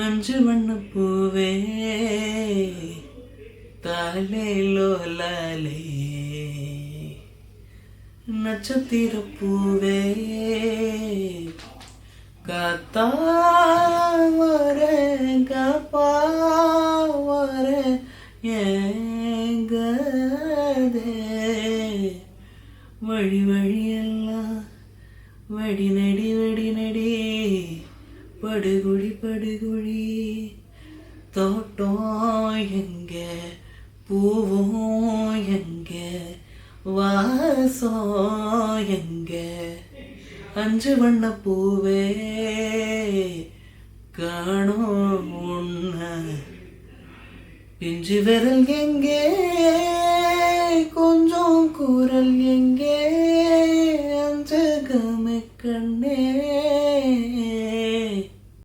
அஞ்சு வண்ண பூவே தாலேலோ லாலே நட்சத்திர பூவே காத்தாவரே காப்பாவரே ஏங்கதே வழி வழியெல்லாம் வடி நடி வடி நடி படுகுழி படுகுழி தோட்டம் எங்க பூவும் எங்க வாசம் எங்க அஞ்சு வண்ண பூவே காணோம் உன்ன பிஞ்சு விரல் எங்கே கொஞ்சம் குரல் எங்கே அஞ்சகமே கண்ணே